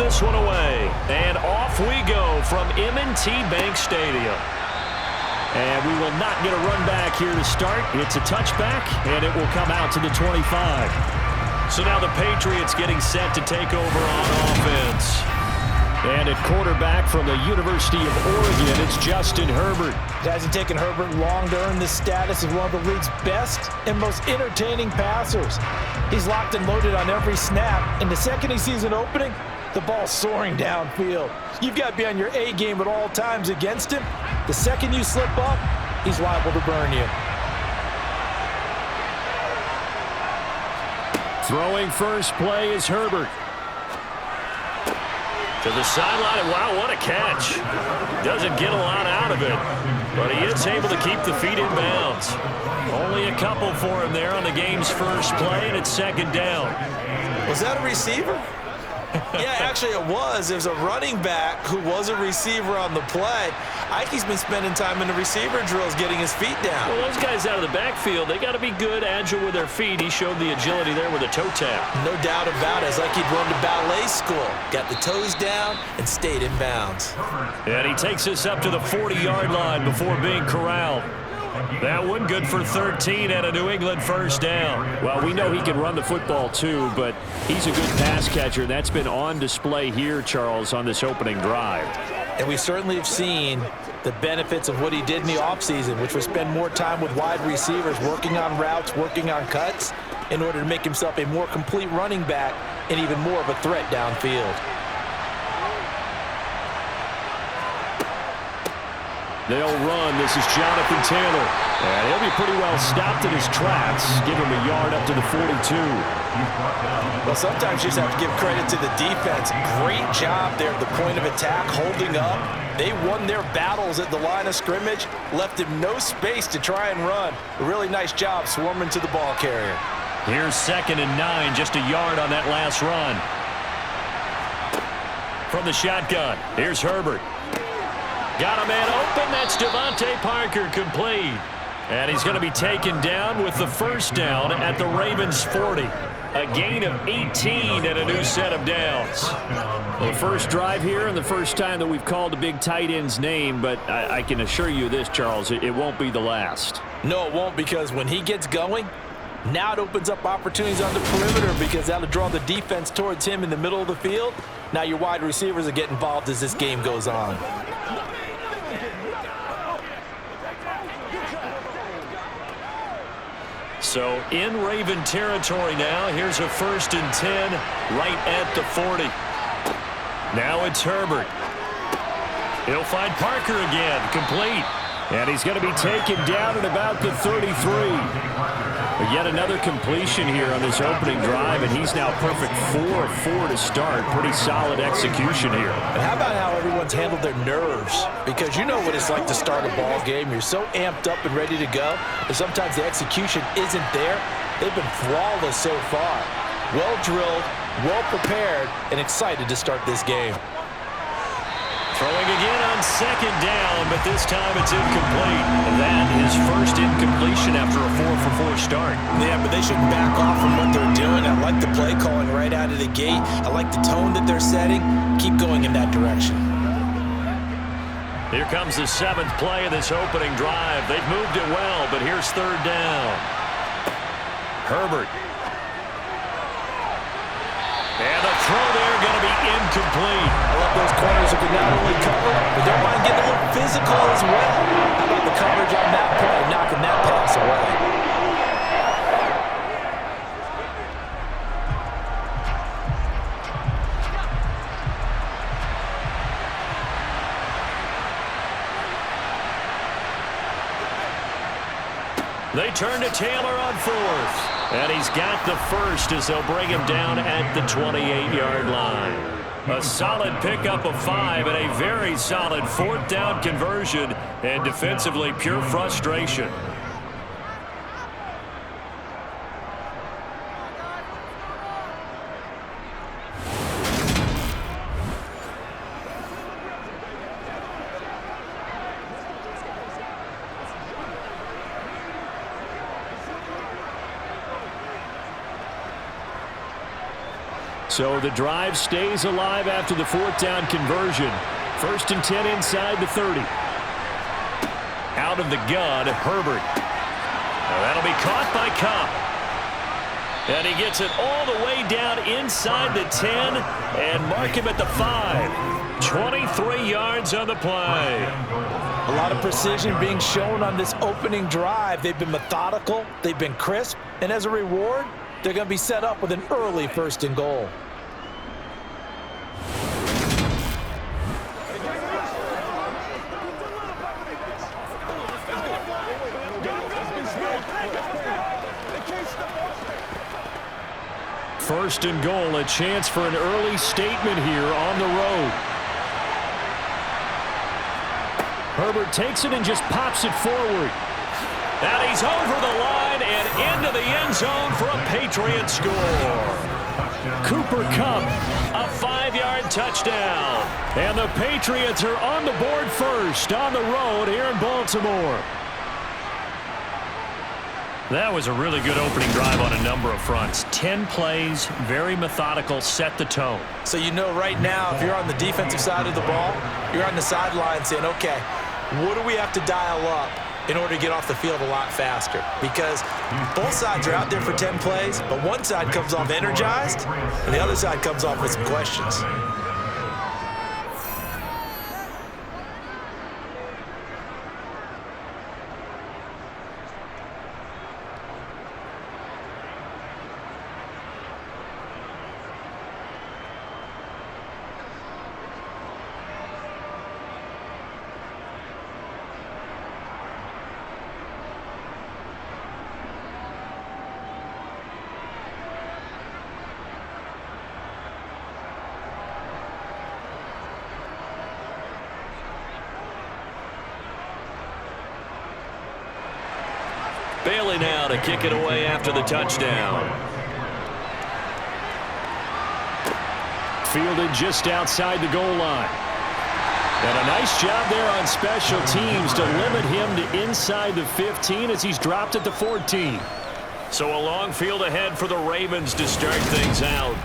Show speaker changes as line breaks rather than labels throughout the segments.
this one away. And off we go from M&T Bank Stadium. And we will not get a run back here to start. It's a touchback, and it will come out to the 25. So now the Patriots getting set to take over on offense. And at quarterback from the University of Oregon, it's Justin Herbert.
It hasn't taken Herbert long to earn this status as one of the league's best and most entertaining passers. He's locked and loaded on every snap, and the second he sees an opening, the ball's soaring downfield. You've got to be on your A game at all times against him. The second you slip up, he's liable to burn you.
Throwing first play is Herbert. To the sideline, wow, what a catch. Doesn't get a lot out of it, but he is able to keep the feet in bounds. Only a couple for him there on the game's first play, and it's second down.
Was that a receiver? Yeah, actually it was. It was a running back who was a receiver on the play. Ike's been spending time in the receiver drills getting his feet down.
Well, those guys out of the backfield, they got to be good, agile with their feet. He showed the agility there with a toe tap.
No doubt about it. It's like he'd run to ballet school. Got the toes down and stayed in bounds.
And he takes us up to the 40-yard line before being corralled. That one good for 13 and a New England first down. Well, we know he can run the football too, but he's a good pass catcher. That's been on display here, Charles, on this opening drive.
And we certainly have seen the benefits of what he did in the offseason, which was spend more time with wide receivers, working on routes, working on cuts, in order to make himself a more complete running back and even more of a threat downfield.
They'll run. This is Jonathan Taylor. And he'll be pretty well stopped in his tracks. Give him a yard up to the 42.
Well, sometimes you just have to give credit to the defense. Great job there at the point of attack, holding up. They won their battles at the line of scrimmage, left him no space to try and run. A really nice job swarming to the ball carrier.
Here's 2nd and 9, just a yard on that last run. From the shotgun, here's Herbert. Got a man open. That's Devontae Parker, complete. And he's going to be taken down with the first down at the Ravens 40. A gain of 18 and a new set of downs. The first drive here and the first time that we've called a big tight end's name, but I can assure you this, Charles, it won't be the last.
No, it won't, because when he gets going, now it opens up opportunities on the perimeter, because that'll draw the defense towards him in the middle of the field. Now your wide receivers will get involved as this game goes on.
So in Raven territory now. Here's a 1st and 10 right at the 40. Now it's Herbert. He'll find Parker again, complete. And he's going to be taken down at about the 33. But yet another completion here on this opening drive, and he's now perfect 4 of 4 to start. Pretty solid execution here.
And how about how everyone's handled their nerves? Because you know what it's like to start a ball game. You're so amped up and ready to go, and sometimes the execution isn't there. They've been flawless so far. Well drilled, well prepared, and excited to start this game.
Throwing again on 2nd down, but this time it's incomplete. That is first incompletion after a 4-for-4 start.
Yeah, but they shouldn't back off from what they're doing. I like the play calling right out of the gate. I like the tone that they're setting. Keep going in that direction.
Here comes the 7th play of this opening drive. They've moved it well, but here's 3rd down. Herbert. And the throw there going to be incomplete.
I love those corners who can not only cover, but don't mind getting a little physical as well. How about the coverage on that play, knocking that pass away?
They turn to Taylor on 4th. And he's got the first as they'll bring him down at the 28-yard line. A solid pickup of 5 and a very solid 4th down conversion, and defensively pure frustration. So the drive stays alive after the 4th down conversion. 1st and 10 inside the 30. Out of the gun, Herbert. Now that'll be caught by Cobb. And he gets it all the way down inside the 10 and mark him at the 5. 23 yards on the play.
A lot of precision being shown on this opening drive. They've been methodical, they've been crisp, and as a reward, they're going to be set up with an early 1st and goal.
First and goal, a chance for an early statement here on the road. Herbert takes it and just pops it forward. And he's over the line and into the end zone for a Patriots score. Cooper Kupp, a 5-yard touchdown. And the Patriots are on the board first on the road here in Baltimore. That was a really good opening drive on a number of fronts. 10 plays, very methodical, set the tone.
So you know right now, if you're on the defensive side of the ball, you're on the sideline saying, okay, what do we have to dial up in order to get off the field a lot faster? Because both sides are out there for 10 plays, but one side comes off energized, and the other side comes off with some questions.
Bailey now to kick it away after the touchdown. Fielded just outside the goal line. And a nice job there on special teams to limit him to inside the 15 as he's dropped at the 14. So a long field ahead for the Ravens to start things out.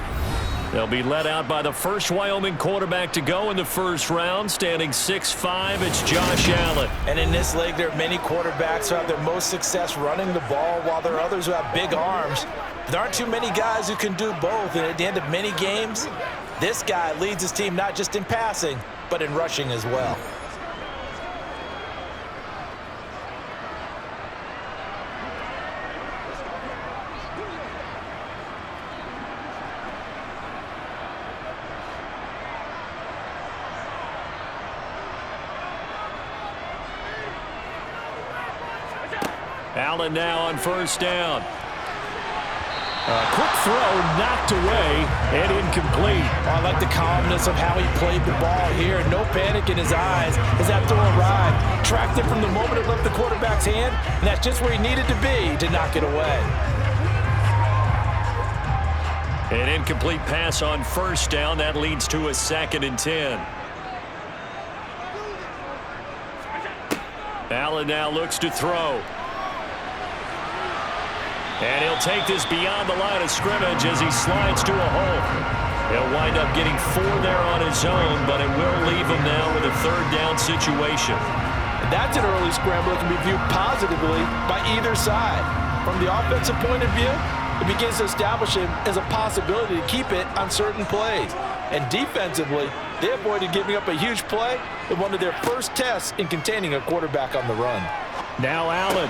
They'll be led out by the first Wyoming quarterback to go in the first round, standing 6'5". It's Josh Allen.
And in this league, there are many quarterbacks who have their most success running the ball, while there are others who have big arms. There aren't too many guys who can do both, and at the end of many games, this guy leads his team not just in passing, but in rushing as well.
Allen now on first down. A quick throw knocked away and incomplete.
I like the calmness of how he played the ball here. No panic in his eyes as that throw arrived. Tracked it from the moment it left the quarterback's hand, and that's just where he needed to be to knock it away.
An incomplete pass on first down. That leads to a 2nd and 10. Allen now looks to throw. And he'll take this beyond the line of scrimmage as he slides to a hole. He'll wind up getting 4 there on his own, but it will leave him now with a 3rd down situation.
That's an early scramble that can be viewed positively by either side. From the offensive point of view, it begins to establish him as a possibility to keep it on certain plays. And defensively, they avoided giving up a huge play in one of their first tests in containing a quarterback on the run.
Now Allen.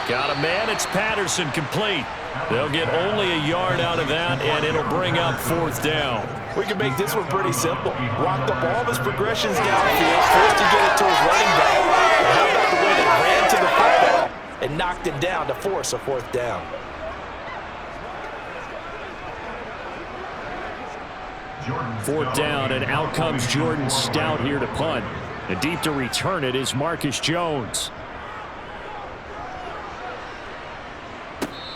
Got a man, it's Patterson, complete. They'll get only a yard out of that, and it'll bring up 4th down.
We can make this one pretty simple. Walked up all of his progressions downfield, first to get it to his running back. And how about the way they ran to the football and knocked him down to force a 4th down.
Fourth down, and out comes Jordan Stout here to punt. And deep to return it is Marcus Jones.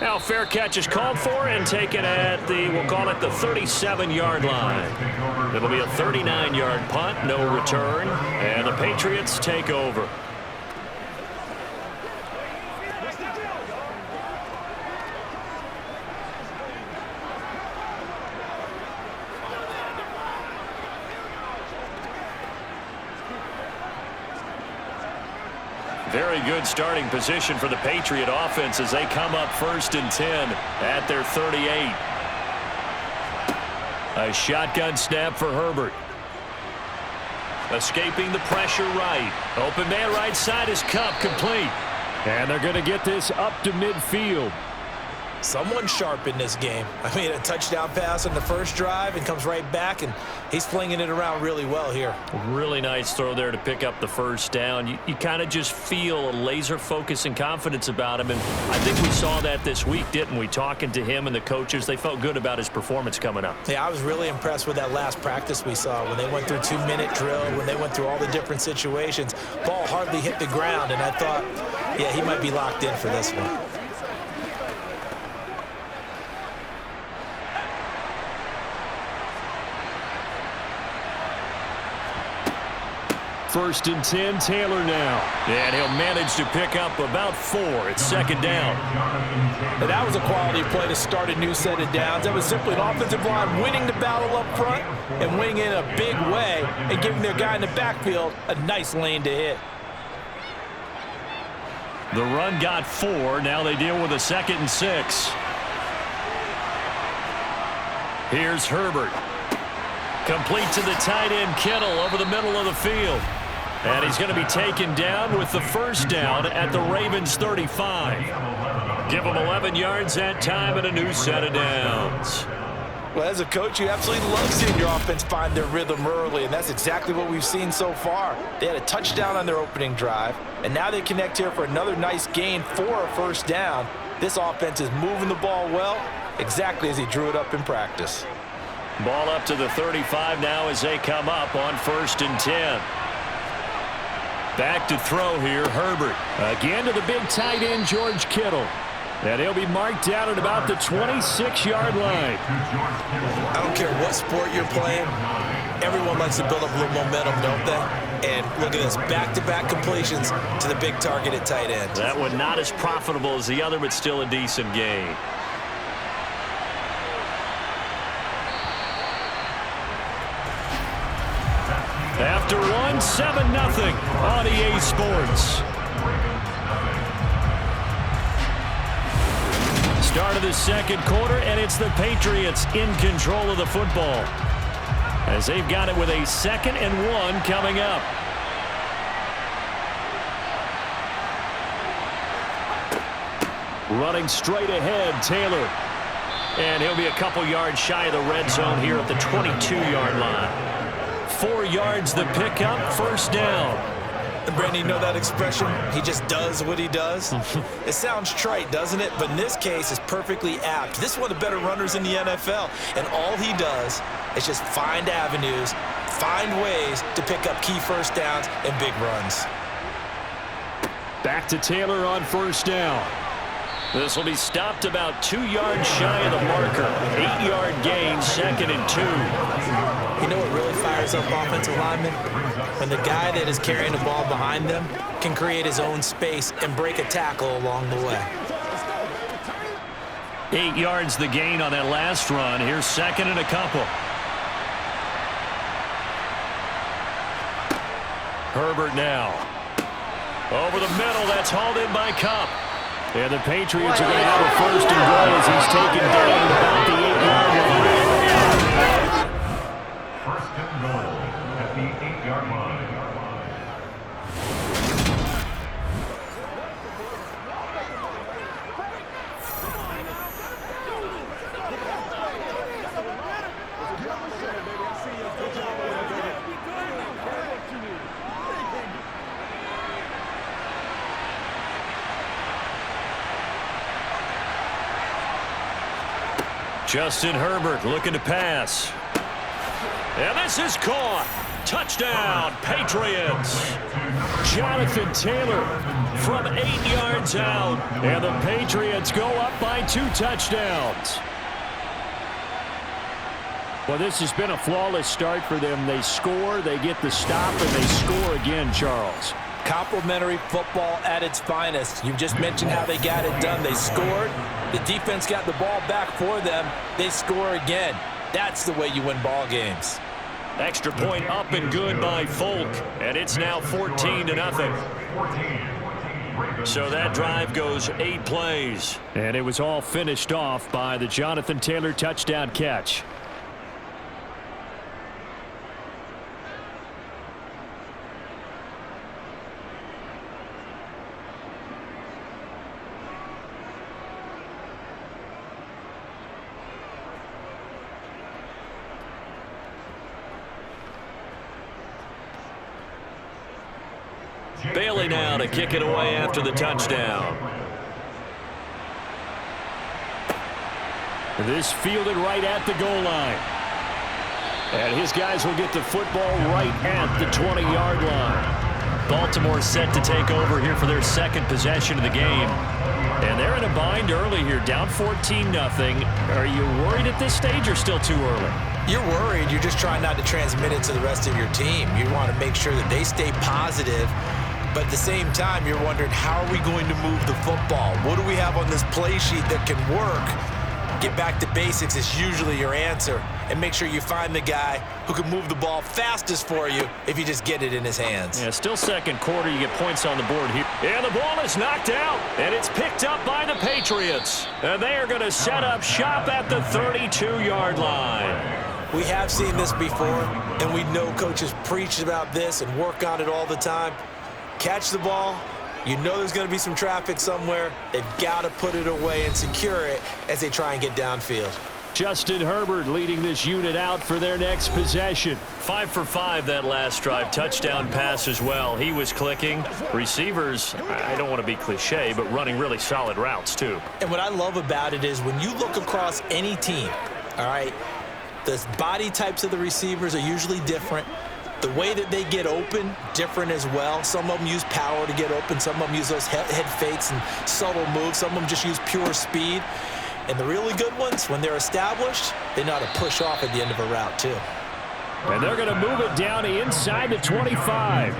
Now fair catch is called for and taken at the, we'll call it the 37-yard line. It'll be a 39-yard punt, no return, and the Patriots take over. Very good starting position for the Patriot offense as they come up 1st and 10 at their 38. A shotgun snap for Herbert. Escaping the pressure right. Open man right side is Cup, complete. And they're going to get this up to midfield.
Someone sharp in this game. I mean, a touchdown pass on the first drive and comes right back, and he's flinging it around really well here.
Really nice throw there to pick up the first down. You kind of just feel a laser focus and confidence about him, and I think we saw that this week, didn't we? Talking to him and the coaches, they felt good about his performance coming up.
Yeah, I was really impressed with that last practice we saw when they went through 2-minute drill, when they went through all the different situations. Ball hardly hit the ground, and I thought, yeah, he might be locked in for this one.
1st and 10, Taylor now. And he'll manage to pick up about 4. It's 2nd down.
And that was a quality play to start a new set of downs. That was simply an offensive line winning the battle up front and winning in a big way and giving their guy in the backfield a nice lane to hit.
The run got 4. Now they deal with a 2nd and 6. Here's Herbert. Complete to the tight end, Kittle, over the middle of the field. And he's going to be taken down with the first down at the Ravens 35. Give him 11 yards that time and a new set of downs.
Well, as a coach, you absolutely love seeing your offense find their rhythm early, and that's exactly what we've seen so far. They had a touchdown on their opening drive, and now they connect here for another nice gain for a first down. This offense is moving the ball well, exactly as he drew it up in practice.
Ball up to the 35 now as they come up on 1st and 10. Back to throw here, Herbert. Again to the big tight end, George Kittle. And he'll be marked down at about the 26-yard line.
I don't care what sport you're playing. Everyone likes to build up a little momentum, don't they? And look at this, back-to-back completions to the big target at tight end.
That one not as profitable as the other, but still a decent gain. After one, 7-0 on EA Sports. Start of the 2nd quarter, and it's the Patriots in control of the football as they've got it with a 2nd and 1 coming up. Running straight ahead, Taylor. And he'll be a couple yards shy of the red zone here at the 22-yard line. 4 yards the pickup, first down.
And Brandon, you know that expression? He just does what he does. It sounds trite, doesn't it? But in this case, it's perfectly apt. This is one of the better runners in the NFL. And all he does is just find avenues, find ways to pick up key first downs and big runs.
Back to Taylor on first down. This will be stopped about 2 yards shy of the marker. 8-yard gain, 2nd and 2.
You know what really fires up offensive linemen? When the guy that is carrying the ball behind them can create his own space and break a tackle along the way.
8 yards the gain on that last run. Here's 2nd and a couple. Herbert now. Over the middle, that's hauled in by Cup. And the Patriots are going to have a 1st and goal as he's taken down at about the 8-yard line.
1st and goal at the 8-yard line.
Justin Herbert looking to pass. And this is caught. Touchdown, Patriots. Jonathan Taylor from 8 yards out. And the Patriots go up by 2 touchdowns. Well, this has been a flawless start for them. They score, they get the stop, and they score again, Charles.
Complimentary football at its finest. You just mentioned how they got it done. They scored. The defense got the ball back for them. They score again. That's the way you win ball games.
Extra point up and good by Folk, and it's now 14-0. So that drive goes 8 plays. And it was all finished off by the Jonathan Taylor touchdown catch. Bailey now to kick it away after the touchdown. This fielded right at the goal line. And his guys will get the football right at the 20-yard line. Baltimore set to take over here for their second possession of the game. And they're in a bind early here, down 14-0. Are you worried at this stage or still too early?
You're worried. You're just trying not to transmit it to the rest of your team. You want to make sure that they stay positive. But at the same time, you're wondering, how are we going to move the football? What do we have on this play sheet that can work? Get back to basics is usually your answer. And make sure you find the guy who can move the ball fastest for you if you just get it in his hands.
Yeah, still second quarter. You get points on the board here. And the ball is knocked out. And it's picked up by the Patriots. And they are going to set up shop at the 32-yard line.
We have seen this before, and we know coaches preach about this and work on it all the time. Catch the ball. You know there's going to be some traffic somewhere. They've got to put it away and secure it as they try and get downfield.
Justin Herbert leading this unit out for their next possession. 5 for 5 that last drive. Touchdown pass as well. He was clicking. Receivers, I don't want to be cliche, but running really solid routes too.
And what I love about it is when you look across any team, all right, the body types of the receivers are usually different. The way that they get open, different as well. Some of them use power to get open. Some of them use those head fakes and subtle moves. Some of them just use pure speed. And the really good ones, when they're established, they know how to push off at the end of a route too.
And they're going to move it down inside the 25.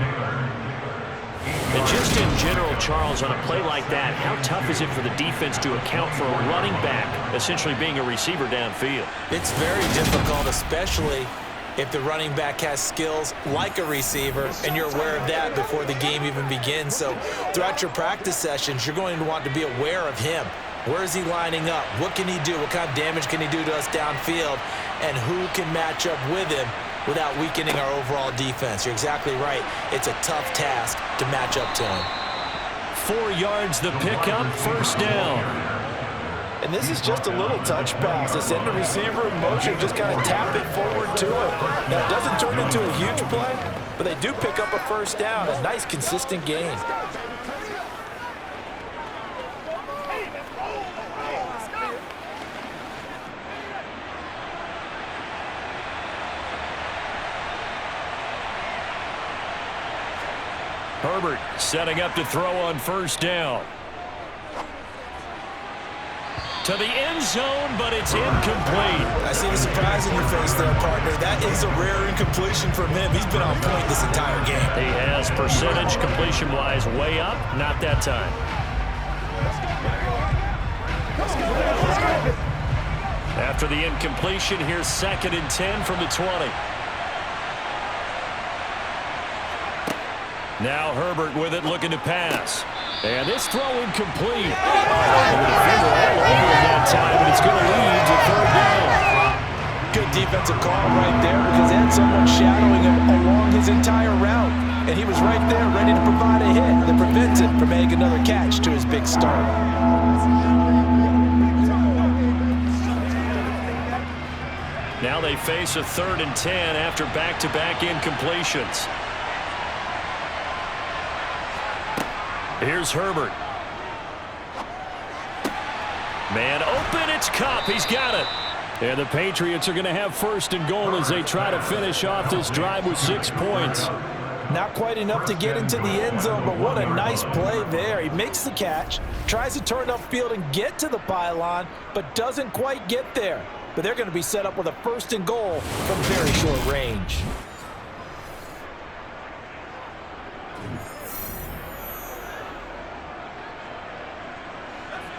And just in general, Charles, on a play like that, how tough is it for the defense to account for a running back essentially being a receiver downfield?
It's very difficult, especially if the running back has skills like a receiver, and you're aware of that before the game even begins. So throughout your practice sessions, you're going to want to be aware of him. Where is he lining up? What can he do? What kind of damage can he do to us downfield? And who can match up with him without weakening our overall defense? You're exactly right. It's a tough task to match up to him.
4 yards the pickup, first down.
And this is just a little touch pass. They send the receiver in motion, just kind of tap it forward to it. Now, it doesn't turn into a huge play, but they do pick up a first down. A nice, consistent gain.
Herbert setting up to throw on first down. To the end zone, but it's incomplete.
I see the surprise in your face there, partner. That is a rare incompletion from him. He's been on point this entire game.
He has percentage completion-wise way up. Not that time. After the incompletion, here's 2nd and 10 from the 20. Now Herbert with it, looking to pass. And this throw incomplete. And the defender all over him that time, and it's going to lead to 3rd down.
Good defensive call right there because they had someone shadowing him along his entire route. And he was right there ready to provide a hit that prevents him from making another catch to his big start.
Now they face a 3rd and 10 after back-to-back incompletions. Here's Herbert. Man open, it's Kupp. He's got it. And the Patriots are going to have 1st and goal as they try to finish off this drive with 6 points.
Not quite enough to get into the end zone, but what a nice play there. He makes the catch, tries to turn upfield and get to the pylon, but doesn't quite get there. But they're going to be set up with a 1st and goal from very short range.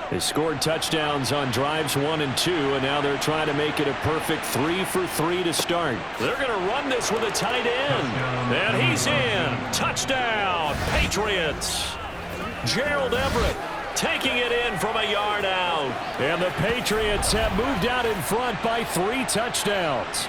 They scored touchdowns on drives 1 and 2, and now they're trying to make it a perfect 3 for 3 to start. They're going to run this with a tight end. And he's in. Touchdown, Patriots. Gerald Everett taking it in from a yard out. And the Patriots have moved out in front by 3 touchdowns.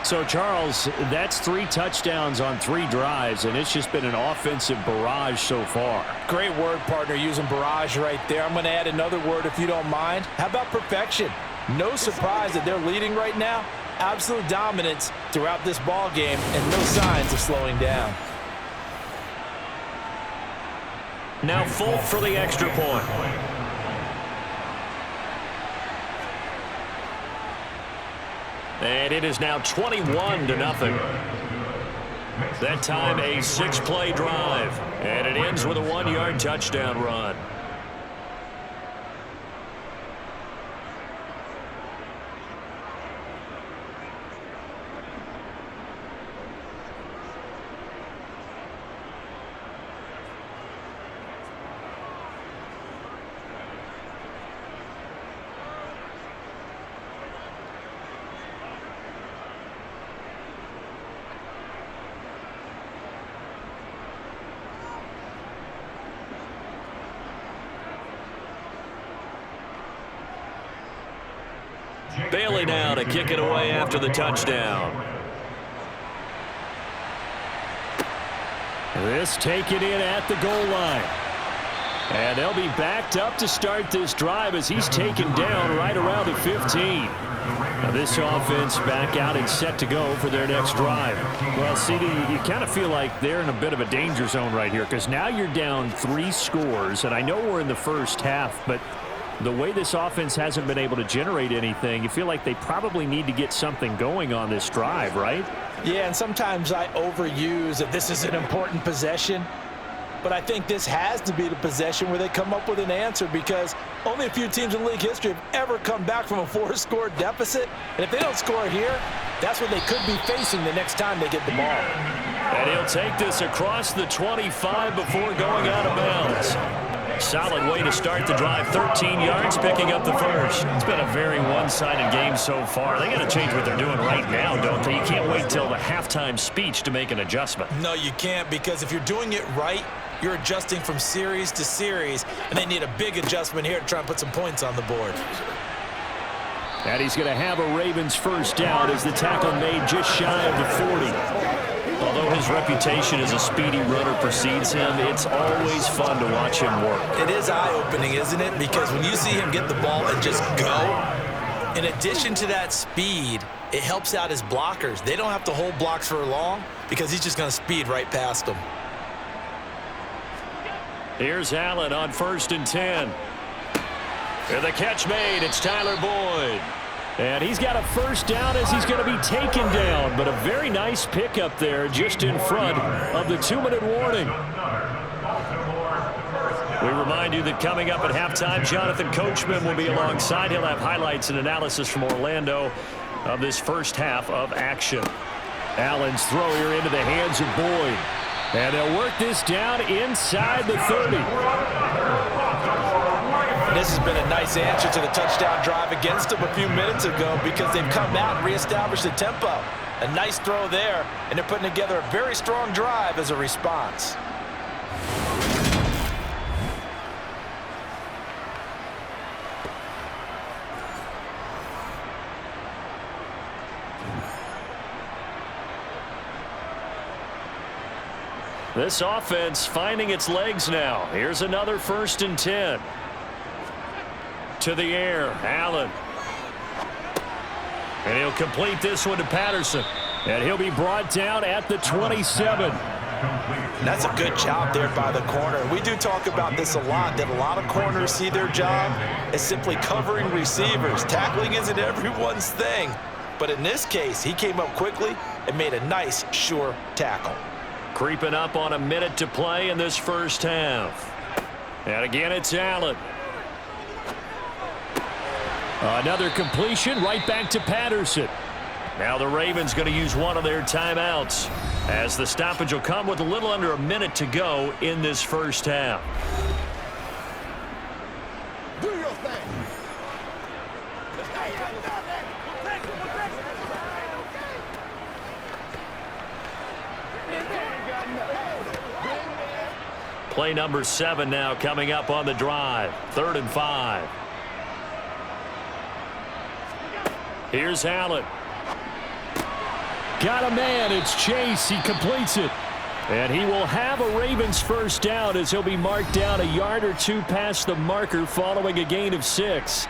So, Charles, that's 3 touchdowns on 3 drives, and it's just been an offensive barrage so far.
Great word, partner, using barrage right there. I'm going to add another word if you don't mind. How about perfection? No surprise that they're leading right now. Absolute dominance throughout this ball game and no signs of slowing down.
Now Folk for the extra point. And it is now 21-0. That time a 6-play drive. And it ends with a 1-yard touchdown run. Bailey now to kick it away after the touchdown. This taken in at the goal line. And they'll be backed up to start this drive as he's taken down right around the 15. Now this offense back out and set to go for their next drive. Well, CD, you kind of feel like they're in a bit of a danger zone right here because now you're down 3 scores. And I know we're in the first half, but the way this offense hasn't been able to generate anything, you feel like they probably need to get something going on this drive, right?
Yeah, and sometimes I overuse that this is an important possession. But I think this has to be the possession where they come up with an answer because only a few teams in league history have ever come back from a 4-score deficit. And if they don't score here, that's what they could be facing the next time they get the ball.
And he'll take this across the 25 before going out of bounds. Solid way to start the drive. 13 yards, picking up the first. It's been a very one-sided game so far. They got to change what they're doing right now, don't they? You can't wait till the halftime speech to make an adjustment.
No, you can't, because if you're doing it right, you're adjusting from series to series, and they need a big adjustment here to try and put some points on the board.
And he's going to have a Ravens first down as the tackle made just shy of the 40. Although his reputation as a speedy runner precedes him, it's always fun to watch him work.
It is eye-opening, isn't it? Because when you see him get the ball and just go, in addition to that speed, it helps out his blockers. They don't have to hold blocks for long because he's just going to speed right past them.
Here's Allen on 1st and 10. And the catch made. It's Tyler Boyd. And he's got a first down as he's going to be taken down. But a very nice pickup there just in front of the 2-minute warning. We remind you that coming up at halftime, Jonathan Coachman will be alongside. He'll have highlights and analysis from Orlando of this first half of action. Allen's throw here into the hands of Boyd. And they'll work this down inside the 30.
This has been a nice answer to the touchdown drive against them a few minutes ago because they've come out and reestablished the tempo. A nice throw there, and they're putting together a very strong drive as a response.
This offense finding its legs now. Here's another 1st and 10. To the air, Allen. And he'll complete this one to Patterson. And he'll be brought down at the 27.
That's a good job there by the corner. We do talk about this a lot, that a lot of corners see their job as simply covering receivers. Tackling isn't everyone's thing. But in this case, he came up quickly and made a nice, sure tackle.
Creeping up on a minute to play in this first half. And again, it's Allen. Another completion right back to Patterson. Now the Ravens going to use one of their timeouts as the stoppage will come with a little under a minute to go in this first half.
Do your thing.
Play number 7 now coming up on the drive. 3rd and 5. Here's Allen. Got a man. It's Chase. He completes it. And he will have a Ravens first down as he'll be marked down a yard or two past the marker following a gain of 6.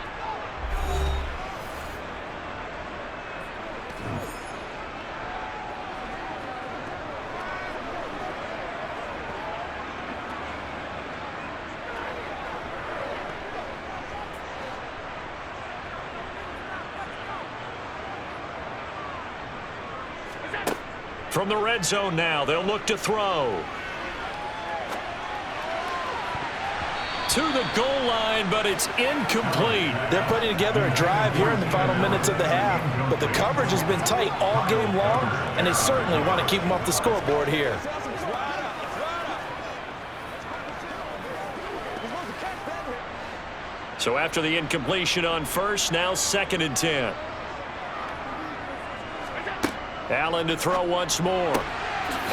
From the red zone now, they'll look to throw. To the goal line, but it's incomplete.
They're putting together a drive here in the final minutes of the half, but the coverage has been tight all game long, and they certainly want to keep them off the scoreboard here.
So after the incompletion on first, now 2nd and 10. Allen to throw once more.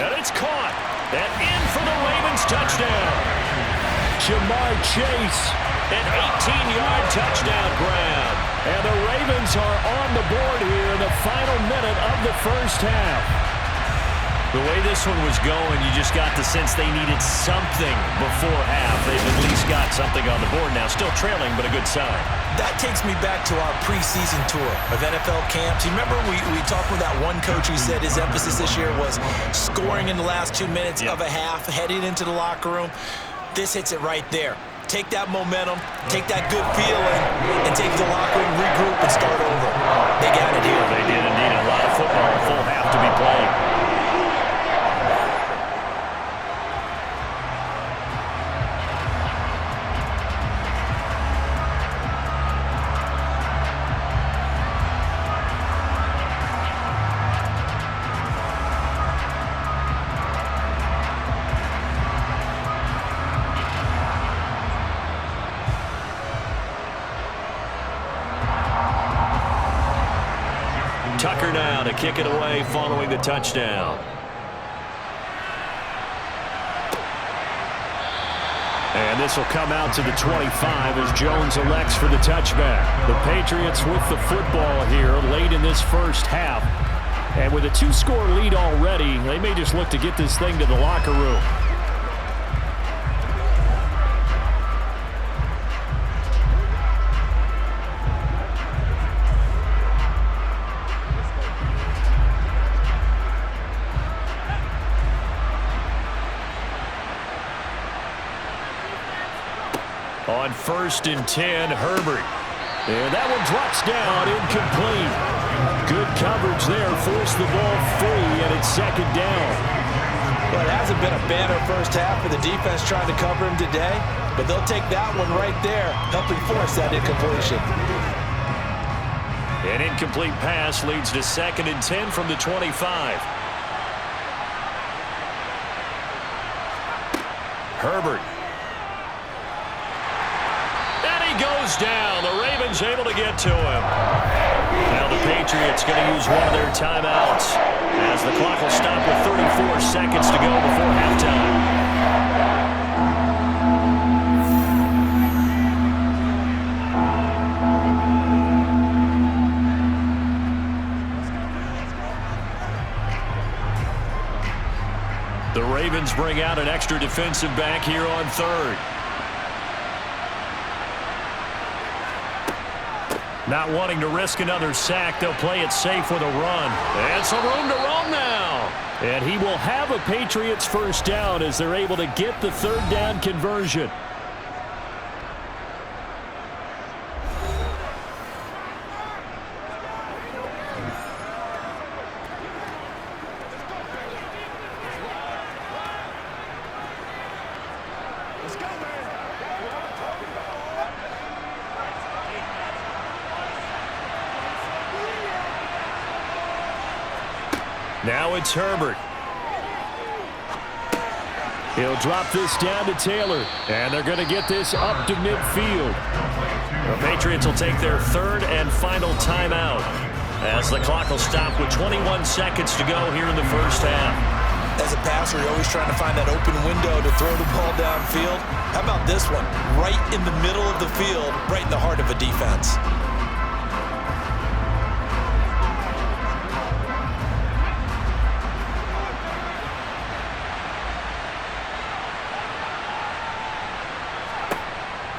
And it's caught. And in for the Ravens touchdown. Jamar Chase, an 18-yard touchdown grab. And the Ravens are on the board here in the final minute of the first half. The way this one was going, you just got the sense they needed something before half. They've at least got something on the board now. Still trailing, but a good sign.
That takes me back to our preseason tour of NFL camps. You remember we talked with that one coach who said his emphasis this year was scoring in the last 2 minutes of a half, heading into the locker room. This hits it right there. Take that momentum, take that good feeling, and take the locker room, regroup, and start over. They got it here.
They did indeed. A lot of football, a full half to be played. Tucker now to kick it away following the touchdown. And this will come out to the 25 as Jones elects for the touchback. The Patriots with the football here late in this first half. And with a 2-score lead already, they may just look to get this thing to the locker room. On 1st and 10, Herbert. And that one drops down, incomplete. Good coverage there, forced the ball free, and it's 2nd down.
Well, it hasn't been a banner first half for the defense trying to cover him today, but they'll take that one right there, helping force that incompletion.
An incomplete pass leads to 2nd and 10 from the 25. Herbert. Goes down. The Ravens able to get to him. Now the Patriots going to use one of their timeouts as the clock will stop with 34 seconds to go before halftime. The Ravens bring out an extra defensive back here on 3rd. Not wanting to risk another sack, they'll play it safe with a run. And some room to roam now. And he will have a Patriots first down as they're able to get the 3rd down conversion. Now it's Herbert. He'll drop this down to Taylor, and they're going to get this up to midfield. The Patriots will take their 3rd and final timeout as the clock will stop with 21 seconds to go here in the first half.
as a passer, you're always trying to find that open window to throw the ball downfield. How about this one? Right in the middle of the field, right in the heart of a defense.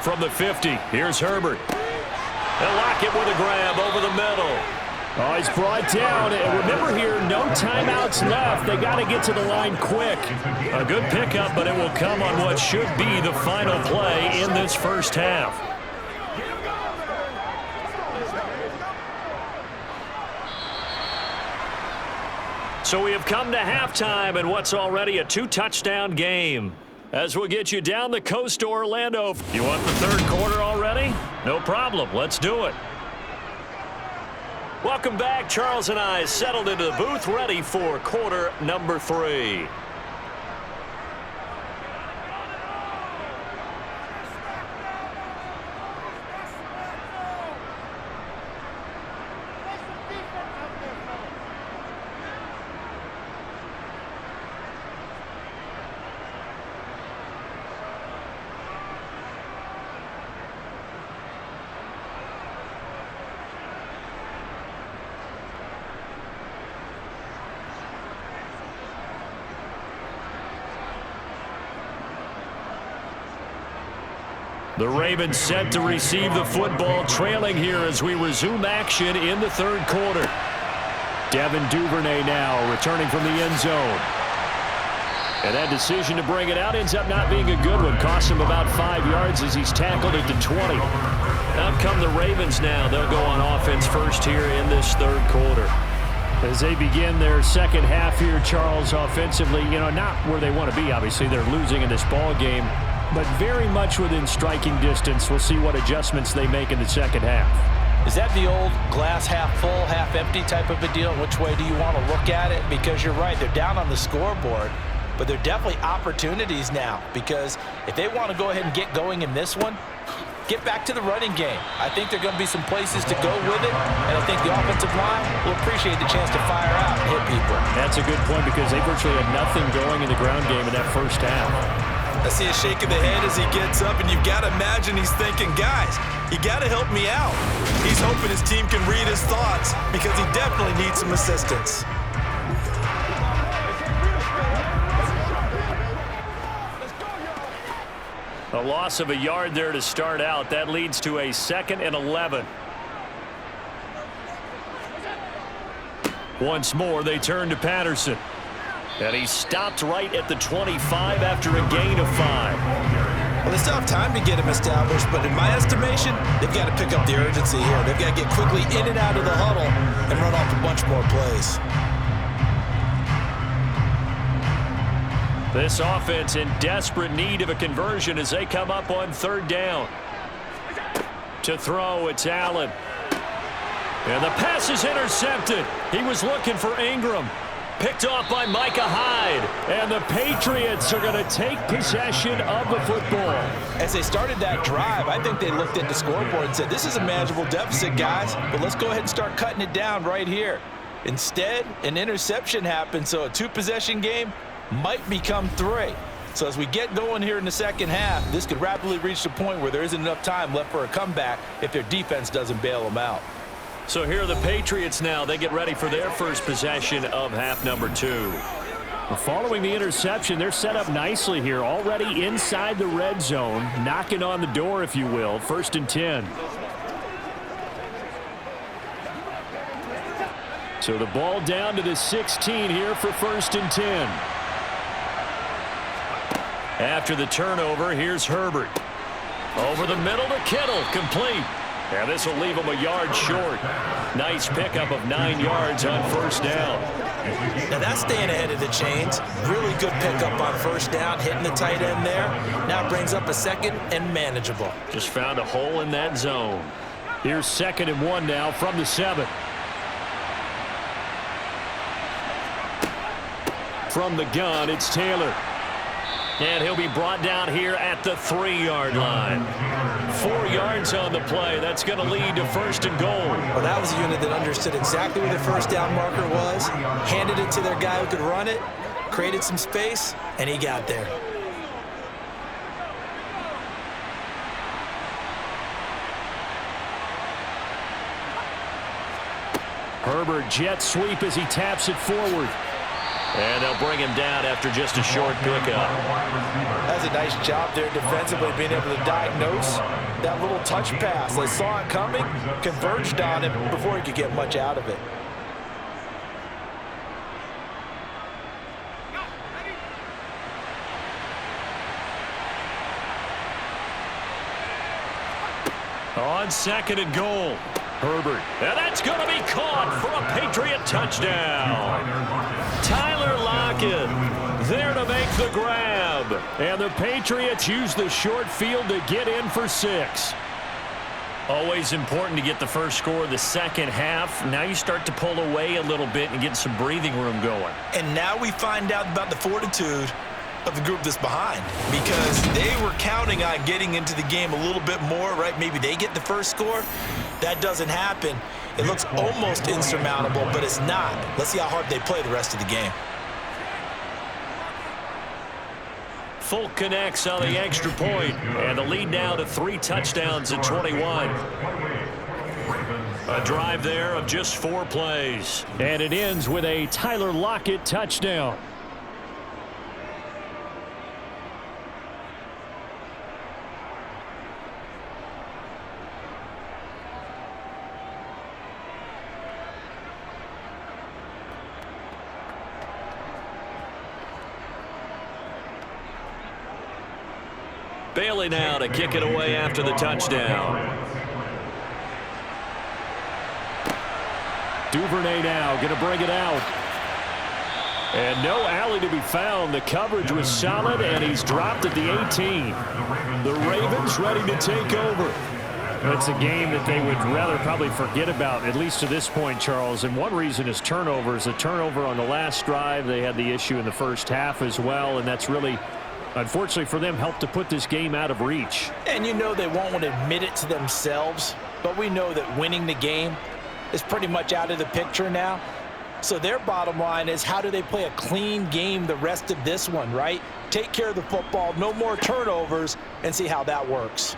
From the 50, here's Herbert. They'll lock it with a grab over the middle. Oh, he's brought down. And remember here, no timeouts left. They got to get to the line quick. A good pickup, but it will come on what should be the final play in this first half. So we have come to halftime in what's already a 2-touchdown game. As we'll get you down the coast to Orlando. You want the third quarter already? No problem. Let's do it. Welcome back. Charles and I settled into the booth, ready for quarter number 3. The Ravens set to receive the football, trailing here as we resume action in the third quarter. Devin Duvernay now returning from the end zone. And that decision to bring it out ends up not being a good one. Cost him about 5 yards as he's tackled at the 20. Out come the Ravens now. They'll go on offense first here in this third quarter. As they begin their second half here, Charles, offensively, not where they want to be, obviously. They're losing in this ball game, but very much within striking distance. We'll see what adjustments they make in the second half.
Is that the old glass half full, half empty type of a deal? Which way do you want to look at it? Because you're right, they're down on the scoreboard, but they're definitely opportunities now, because if they want to go ahead and get going in this one, get back to the running game. I think there are going to be some places to go with it, and I think the offensive line will appreciate the chance to fire out and hit people.
That's a good point, because they virtually had nothing going in the ground game in that first half.
I see a shake of the head as he gets up, and you've got to imagine he's thinking, guys, you got to help me out. He's hoping his team can read his thoughts, because he definitely needs some assistance.
A loss of a yard there to start out. That leads to a 2nd and 11. Once more, they turn to Patterson. And he stopped right at the 25 after a gain of 5.
Well, they still have time to get him established, but in my estimation, they've got to pick up the urgency here. They've got to get quickly in and out of the huddle and run off a bunch more plays.
This offense in desperate need of a conversion as they come up on 3rd down. To throw, it's Allen. And the pass is intercepted. He was looking for Ingram. Picked off by Micah Hyde. And the Patriots are going to take possession of the football.
As they started that drive, I think they looked at the scoreboard and said, this is a manageable deficit, guys, but let's go ahead and start cutting it down right here. Instead, an interception happened, so a 2-possession game might become 3. So as we get going here in the second half, this could rapidly reach the point where there isn't enough time left for a comeback if their defense doesn't bail them out.
So here are the Patriots now. They get ready for their first possession of half number 2. Following the interception, they're set up nicely here, already inside the red zone, knocking on the door, if you will. 1st and 10. So the ball down to the 16 here for 1st and 10. After the turnover, here's Herbert. Over the middle to Kittle, complete. And this will leave him a yard short. Nice pickup of 9 yards on 1st down.
Now that's staying ahead of the chains. Really good pickup on 1st down, hitting the tight end there. Now brings up a 2nd and manageable.
Just found a hole in that zone. Here's 2nd and 1 now from the 7. From the gun, it's Taylor. And he'll be brought down here at the 3-yard line. 4 yards on the play. That's going to lead to 1st and goal.
Well, that was a unit that understood exactly where the 1st down marker was, handed it to their guy who could run it, created some space, and he got there.
Herbert jet sweep as he taps it forward. And they'll bring him down after just a short pickup.
That's a nice job there defensively, being able to diagnose that little touch pass. They saw it coming, converged on him before he could get much out of it.
On second and goal, Herbert. And that's going to be caught for a Patriot touchdown. Tyler Lockett there to make the grab. And the Patriots use the short field to get in for 6. Always important to get the first score of the second half. Now you start to pull away a little bit and get some breathing room going.
And now we find out about the fortitude of the group that's behind, because they were counting on getting into the game a little bit more, right? Maybe they get the first score. That doesn't happen. It looks almost insurmountable, but it's not. Let's see how hard they play the rest of the game.
Folk connects on the extra point, and the lead now to 3 touchdowns at 21. A drive there of just 4 plays. And it ends with a Tyler Lockett touchdown. Bailey now to kick it away after the touchdown. Duvernay now going to bring it out. And no alley to be found. The coverage was solid, and he's dropped at the 18. The Ravens ready to take over. It's a game that they would rather probably forget about, at least to this point, Charles. And one reason is turnovers. A turnover on the last drive. They had the issue in the first half as well, and that's really, unfortunately for them, helped to put this game out of reach.
And you know they won't want to admit it to themselves, but we know that winning the game is pretty much out of the picture now. So their bottom line is, how do they play a clean game the rest of this one, right? Take care of the football, no more turnovers, and see how that works.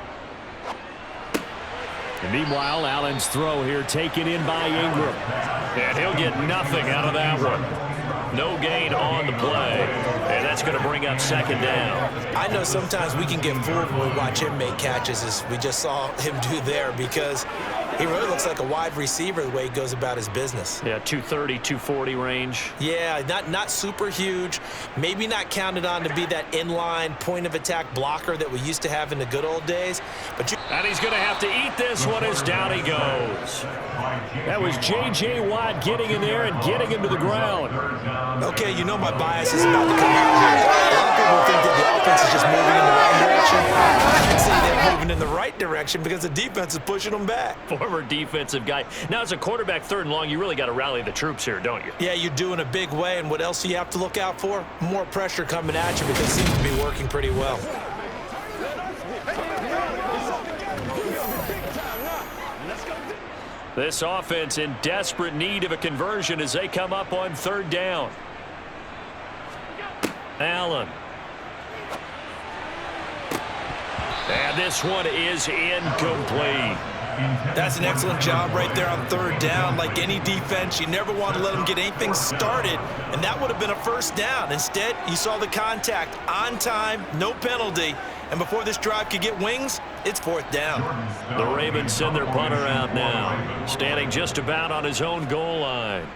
And meanwhile, Allen's throw here taken in by Ingram. And he'll get nothing out of that one. No gain on the play. And that's going to bring up second down.
I know sometimes we can get fooled when we watch him make catches, as we just saw him do there, because he really looks like a wide receiver the way he goes about his business.
Yeah, 230, 240 range.
Yeah, not super huge. Maybe not counted on to be that inline point-of-attack blocker that we used to have in the good old days.
And he's going to have to eat this one as down he goes. That was J.J. Watt getting in there and getting him to the ground.
Okay, you know my bias is about to come out here. A lot of people think that the offense is just moving in the wrong direction. I'd say they're moving in the right direction because the defense is pushing them back.
Former defensive guy. Now, as a quarterback, 3rd and long, you really got to rally the troops here, don't you?
Yeah, you're doing a big way, and what else do you have to look out for? More pressure coming at you, because it seems to be working pretty well.
This offense in desperate need of a conversion as they come up on 3rd down. Allen. And this one is incomplete.
That's an excellent job right there on 3rd down. Like any defense, you never want to let them get anything started, and that would have been a 1st down. Instead, you saw the contact on time, no penalty, and before this drive could get wings, it's 4th down.
The Ravens send their punter out now, standing just about on his own goal line.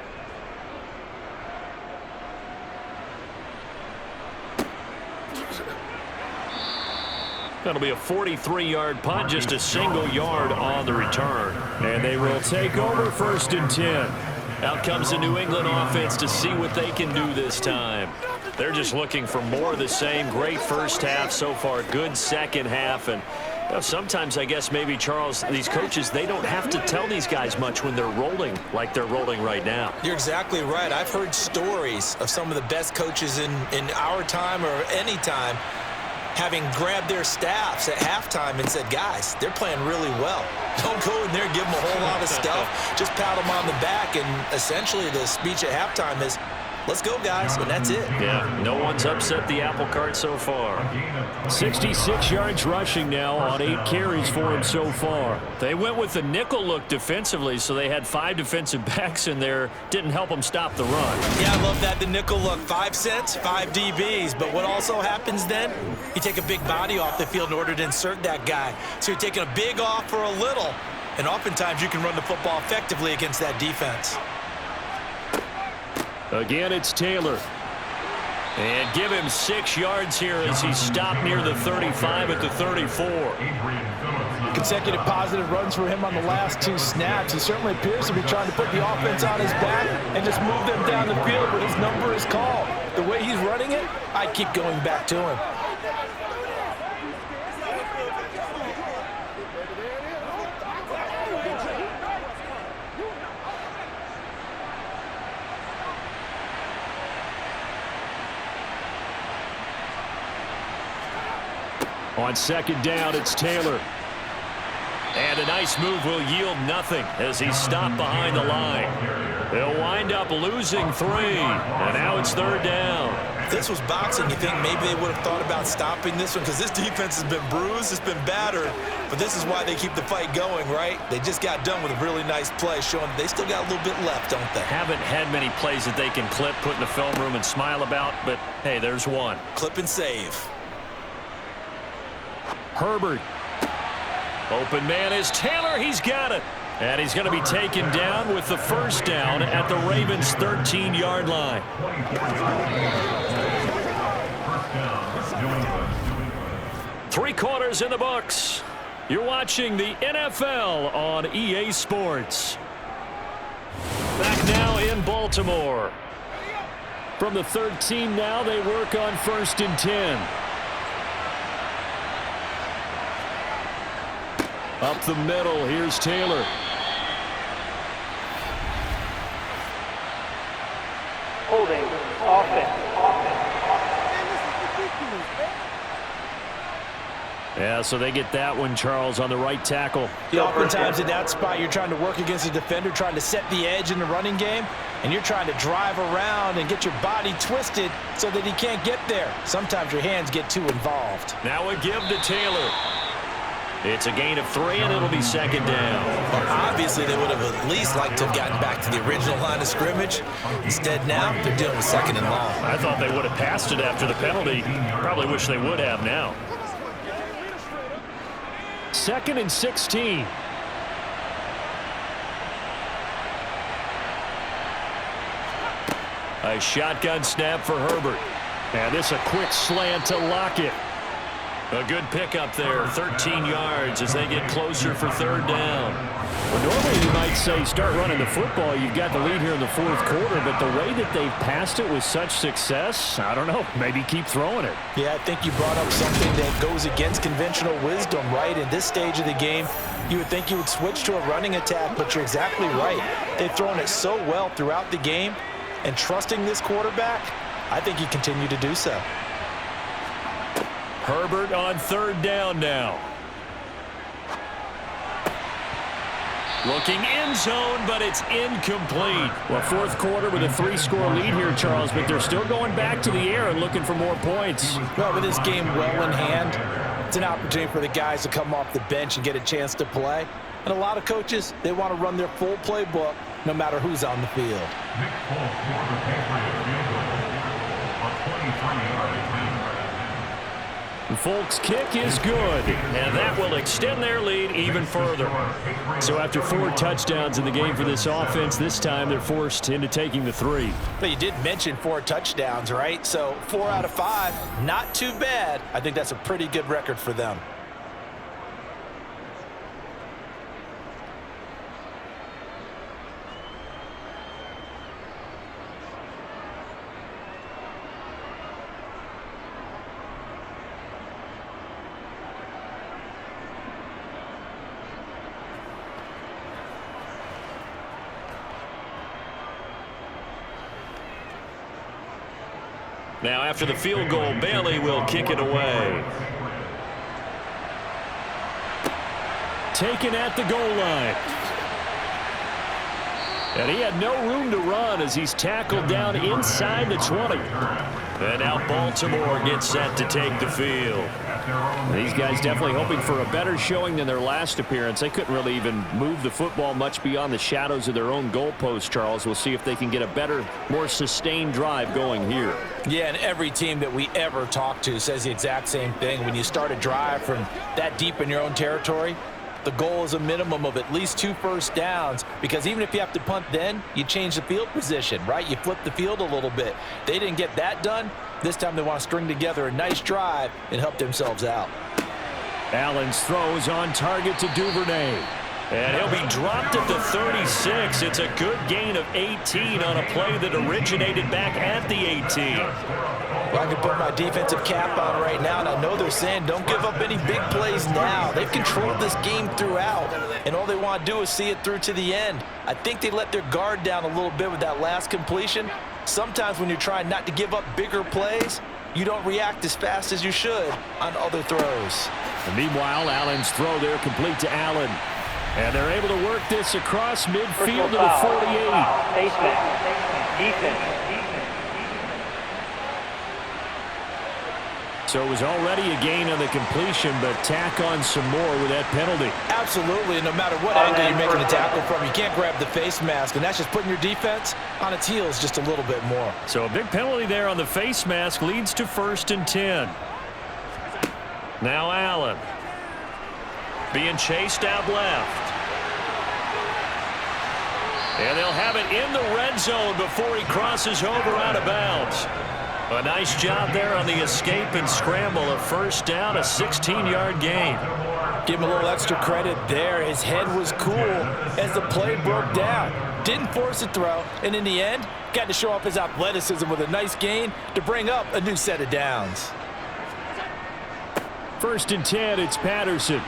That'll be a 43-yard punt, just a single yard on the return. And they will take over 1st and 10. Out comes the New England offense to see what they can do this time. They're just looking for more of the same. Great first half so far, good second half. And you know, sometimes I guess maybe, Charles, these coaches, they don't have to tell these guys much when they're rolling like they're rolling right now.
You're exactly right. I've heard stories of some of the best coaches in our time or any time having grabbed their staffs at halftime and said, guys, they're playing really well. Don't go in there and give them a whole lot of stuff. Just pat them on the back. And essentially the speech at halftime is, let's go, guys, and that's it.
Yeah, no one's upset the apple cart so far. 66 yards rushing now on 8 carries for him so far. They went with the nickel look defensively, so they had 5 defensive backs in there. Didn't help them stop the run.
Yeah, I love that, the nickel look. 5 cents, 5 DBs. But what also happens then, you take a big body off the field in order to insert that guy. So you're taking a big off for a little. And oftentimes you can run the football effectively against that defense. Again,
it's Taylor. And give him 6 yards here as he stopped near the 35 at the 34.
Consecutive positive runs for him on the last 2 snaps. He certainly appears to be trying to put the offense on his back and just move them down the field, but his number is called. The way he's running it, I keep going back to him.
On 2nd down, it's Taylor. And a nice move will yield nothing as he's stopped behind the line. They'll wind up losing 3. And now it's 3rd down.
If this was boxing, you think maybe they would have thought about stopping this one, because this defense has been bruised, it's been battered. But this is why they keep the fight going, right? They just got done with a really nice play, showing they still got a little bit left, don't they?
Haven't had many plays that they can clip, put in the film room, and smile about. But, hey, there's one.
Clip and save.
Herbert. Open man is Taylor. He's got it. And he's going to be taken down with the 1st down at the Ravens' 13-yard line. 3 quarters in the books. You're watching the NFL on EA Sports. Back now in Baltimore. From the 13 now, they work on 1st and 10. Up the middle, here's Taylor.
Holding, offense.
Yeah, so they get that one, Charles, on the right tackle.
Yeah, oftentimes in that spot, you're trying to work against a defender, trying to set the edge in the running game, and you're trying to drive around and get your body twisted so that he can't get there. Sometimes your hands get too involved.
Now a give to Taylor. It's a gain of 3, and it'll be 2nd down.
Well, obviously, they would have at least liked to have gotten back to the original line of scrimmage. Instead, now they're dealing with 2nd and long.
I thought they would have passed it after the penalty. Probably wish they would have now. 2nd and 16. A shotgun snap for Herbert. And this a quick slant to Lockett. A good pickup there, 13 yards as they get closer for 3rd down. Well, normally you might say start running the football. You've got the lead here in the 4th quarter, but the way that they've passed it with such success, I don't know, maybe keep throwing it.
Yeah, I think you brought up something that goes against conventional wisdom, right? In this stage of the game, you would think you would switch to a running attack, but you're exactly right. They've thrown it so well throughout the game, and trusting this quarterback, I think you continue to do so.
Herbert on 3rd down now. Looking end zone, but it's incomplete. Well, 4th quarter with a 3-score lead here, Charles, but they're still going back to the air and looking for more points.
Well, with this game well in hand, it's an opportunity for the guys to come off the bench and get a chance to play. And a lot of coaches, they want to run their full playbook no matter who's on the field.
Nick Foles for the Patriots field goal on 23-yard.
Folks' kick is good, and that will extend their lead even further. So after 4 touchdowns in the game for this offense, this time they're forced into taking the 3.
But you did mention 4 touchdowns, right? So 4 out of 5, not too bad. I think that's a pretty good record for them.
Now, after the field goal, Bailey will kick it away. Taken at the goal line. And he had no room to run as he's tackled down inside the 20. And now Baltimore gets set to take the field. These guys definitely hoping for a better showing than their last appearance. They couldn't really even move the football much beyond the shadows of their own goalpost, Charles. We'll see if they can get a better, more sustained drive going here.
Yeah, and every team that we ever talk to says the exact same thing. When you start a drive from that deep in your own territory, the goal is a minimum of at least 2 first downs, because even if you have to punt then, you change the field position, right? You flip the field a little bit. They didn't get that done. This time they want to string together a nice drive and help themselves out.
Allen's throw is on target to Duvernay. And he'll be dropped at the 36. It's a good gain of 18 on a play that originated back at the 18.
Well, I can put my defensive cap on right now, and I know they're saying don't give up any big plays now. They've controlled this game throughout, and all they want to do is see it through to the end. I think they let their guard down a little bit with that last completion. Sometimes when you're trying not to give up bigger plays, you don't react as fast as you should on other throws.
And meanwhile, Allen's throw there complete to Allen. And they're able to work this across midfield to the 48.
Face mask. Defense.
So it was already a gain on the completion, but tack on some more with that penalty.
Absolutely, no matter what angle you're making a tackle from, you can't grab the face mask, and that's just putting your defense on its heels just a little bit more.
So a big penalty there on the face mask leads to 1st and 10. Now Allen. Being chased out left. And they'll have it in the red zone before he crosses over out of bounds. A nice job there on the escape and scramble. A 1st down, a 16-yard gain.
Give him a little extra credit there. His head was cool as the play broke down. Didn't force a throw, and in the end, got to show off his athleticism with a nice gain to bring up a new set of downs.
1st and 10, it's Patterson.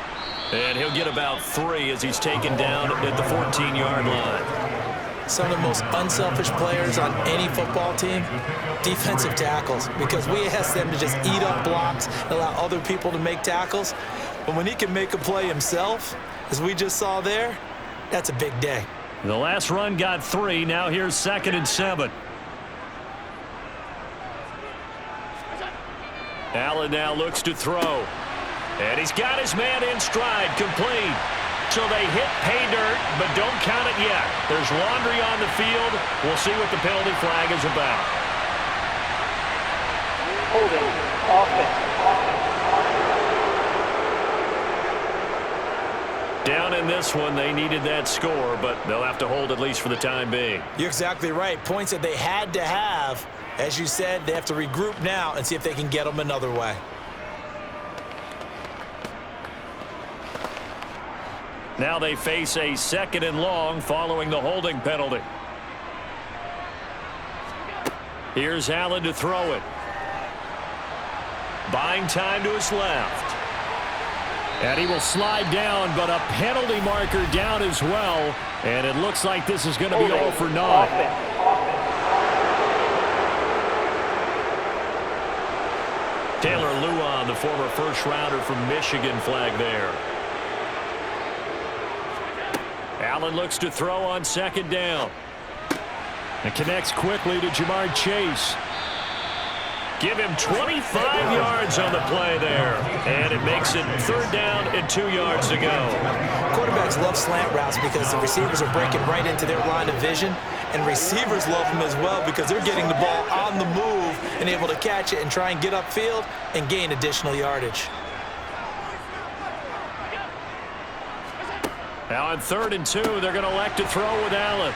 And he'll get about 3 as he's taken down at the 14-yard line.
Some of the most unselfish players on any football team, defensive tackles, because we ask them to just eat up blocks and allow other people to make tackles. But when he can make a play himself, as we just saw there, that's a big day.
The last run got 3. Now here's 2nd and 7. Allen now looks to throw. And he's got his man in stride, complete. So they hit pay dirt, but don't count it yet. There's laundry on the field. We'll see what the penalty flag is about.
Holding. Offense.
Down in this one, they needed that score, but they'll have to hold at least for the time being.
You're exactly right. Points that they had to have. As you said, they have to regroup now and see if they can get them another way.
Now they face a 2nd and long following the holding penalty. Here's Allen to throw it. Buying time to his left. And he will slide down, but a penalty marker down as well. And it looks like this is going to be all for naught. Taylor Lewan, the former 1st-rounder from Michigan, flag there. Allen looks to throw on 2nd down. And connects quickly to Jamar Chase. Give him 25 yards on the play there. And it makes it 3rd down and 2 yards to go.
Quarterbacks love slant routes because the receivers are breaking right into their line of vision. And receivers love them as well because they're getting the ball on the move and able to catch it and try and get upfield and gain additional yardage.
Now on 3rd and 2, they're going to elect to throw with Allen.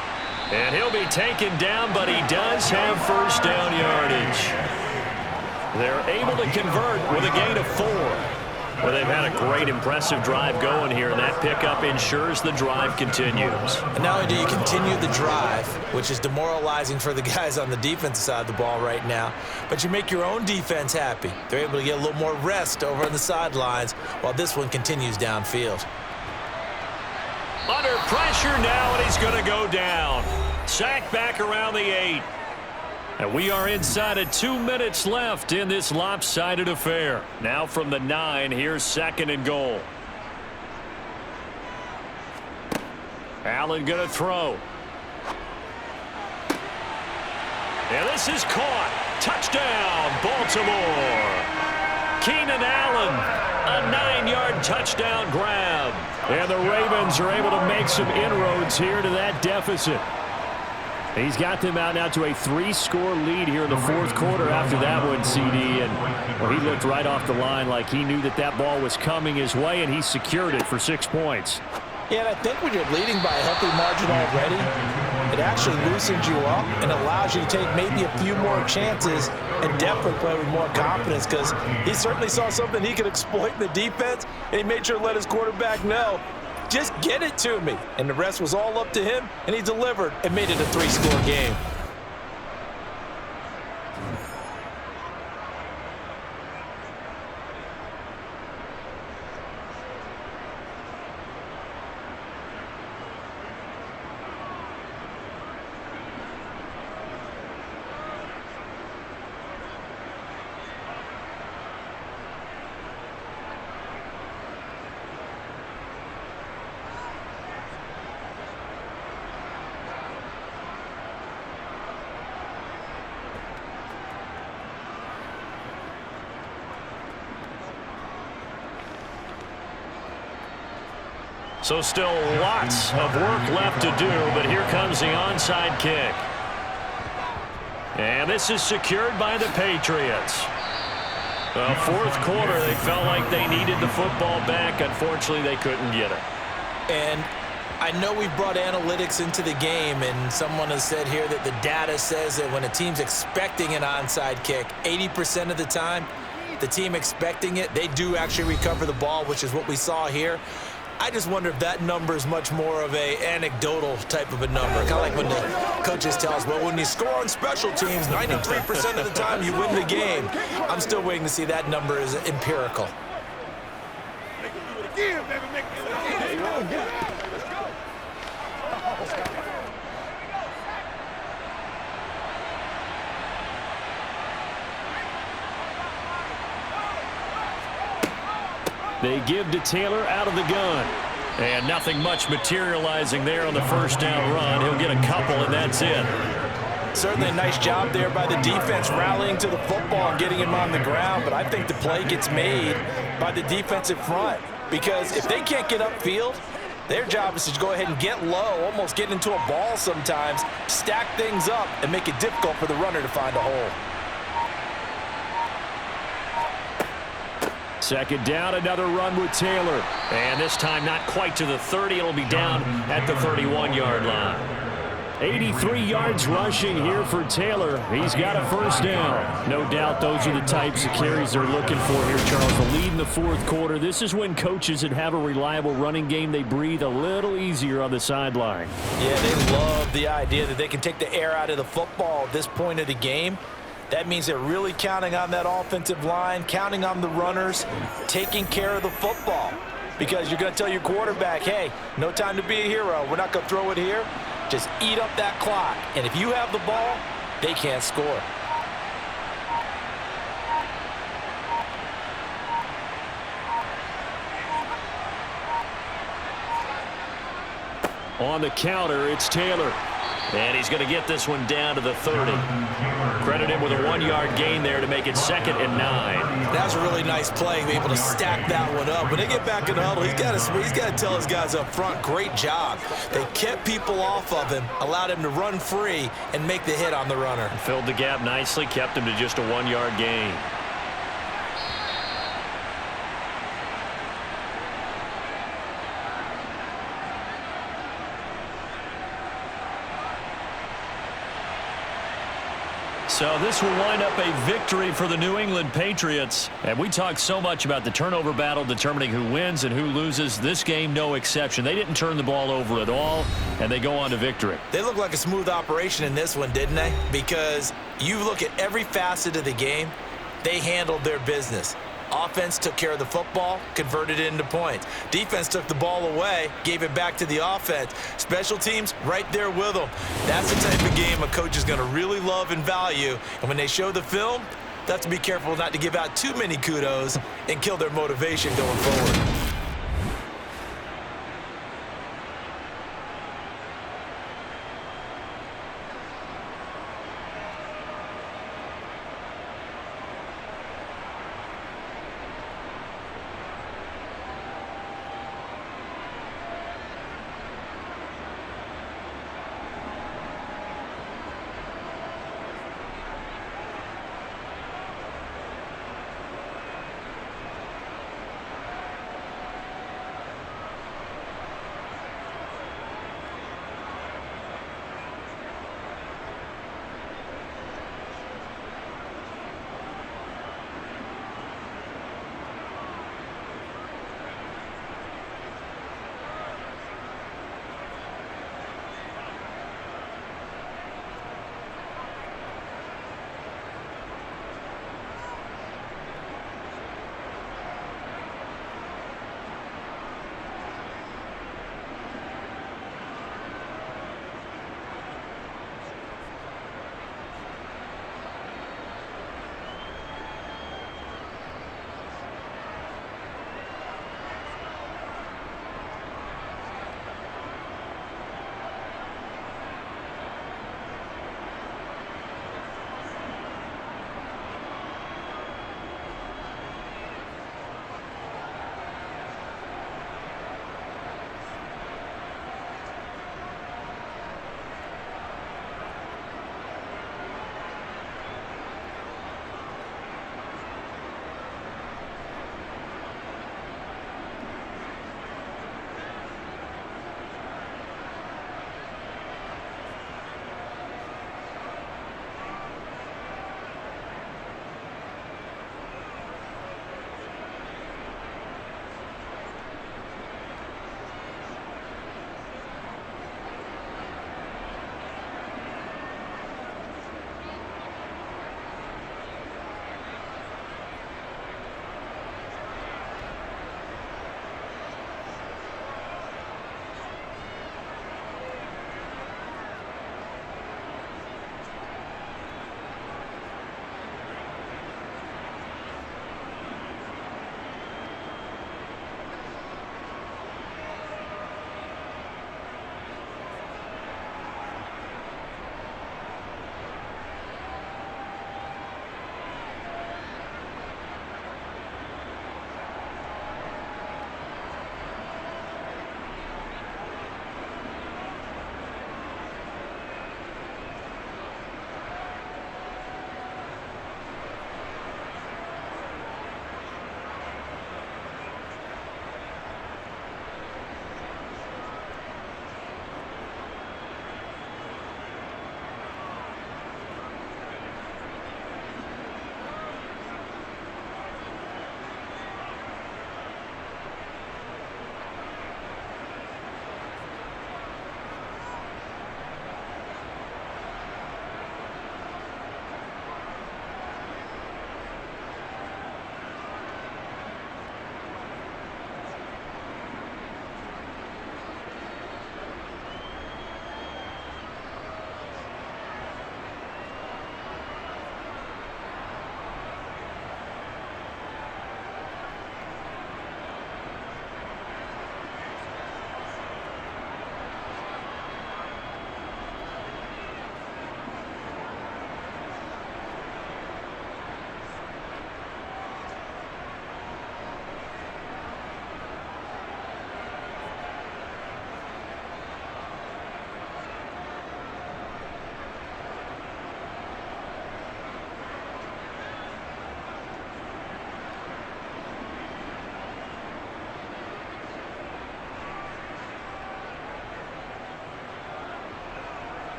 And he'll be taken down, but he does have 1st down yardage. They're able to convert with a gain of 4. Well, they've had a great, impressive drive going here, and that pickup ensures the drive continues.
And not only do you continue the drive, which is demoralizing for the guys on the defensive side of the ball right now, but you make your own defense happy. They're able to get a little more rest over on the sidelines while this one continues downfield.
Under pressure now, and he's going to go down. Sacked back around the 8. And we are inside of 2 minutes left in this lopsided affair. Now from the 9, here's 2nd and goal. Allen going to throw. And this is caught. Touchdown, Baltimore. Keenan Allen, a 9-yard touchdown grab. And the Ravens are able to make some inroads here to that deficit. He's got them out now to a 3-score lead here in the fourth quarter after that one, CD. And well, he looked right off the line like he knew that that ball was coming his way, and he secured it for 6 points.
Yeah, and I think when you're leading by a healthy margin already, it actually loosens you up and allows you to take maybe a few more chances and definitely play with more confidence, because he certainly saw something he could exploit in the defense, and he made sure to let his quarterback know, just get it to me. And the rest was all up to him, and he delivered and made it a 3-score game.
So still lots of work left to do, but here comes the onside kick. And this is secured by the Patriots. The fourth quarter, they felt like they needed the football back. Unfortunately, they couldn't get it.
And I know we've brought analytics into the game, and someone has said here that the data says that when a team's expecting an onside kick, 80% of the time, the team expecting it, they do actually recover the ball, which is what we saw here. I just wonder if that number is much more of a anecdotal type of a number. Kind of like when the coaches tell us, well, when you score on special teams, 93% of the time you win the game. I'm still waiting to see that number is empirical.
They give to Taylor out of the gun. And nothing much materializing there on the first down run. He'll get a couple, and that's it.
Certainly a nice job there by the defense rallying to the football and getting him on the ground, but I think the play gets made by the defensive front, because if they can't get upfield, their job is to go ahead and get low, almost get into a ball sometimes, stack things up, and make it difficult for the runner to find a hole.
Second down, another run with Taylor. And this time not quite to the 30. It'll be down at the 31-yard line. 83 yards rushing here for Taylor. He's got a first down. No doubt those are the types of carries they're looking for here, Charles. The lead in the fourth quarter. This is when coaches that have a reliable running game, they breathe a little easier on the sideline.
Yeah, they love the idea that they can take the air out of the football at this point of the game. That means they're really counting on that offensive line, counting on the runners, taking care of the football. Because you're going to tell your quarterback, hey, no time to be a hero. We're not going to throw it here. Just eat up that clock. And if you have the ball, they can't score.
On the counter, it's Taylor. And he's going to get this one down to the 30. Credit him with a 1-yard gain there to make it 2nd and 9.
That was a really nice play, be able to stack that one up. When they get back in the huddle, he's got to tell his guys up front, great job. They kept people off of him, allowed him to run free and make the hit on the runner.
Filled the gap nicely, kept him to just a 1-yard gain. So this will wind up a victory for the New England Patriots. And we talked so much about the turnover battle determining who wins and who loses. This game, no exception. They didn't turn the ball over at all, and they go on to victory.
They look like a smooth operation in this one, didn't they? Because you look at every facet of the game, they handled their business. Offense took care of the football, converted it into points. Defense took the ball away, gave it back to the offense. Special teams, right there with them. That's the type of game a coach is going to really love and value. And when they show the film, they have to be careful not to give out too many kudos and kill their motivation going forward.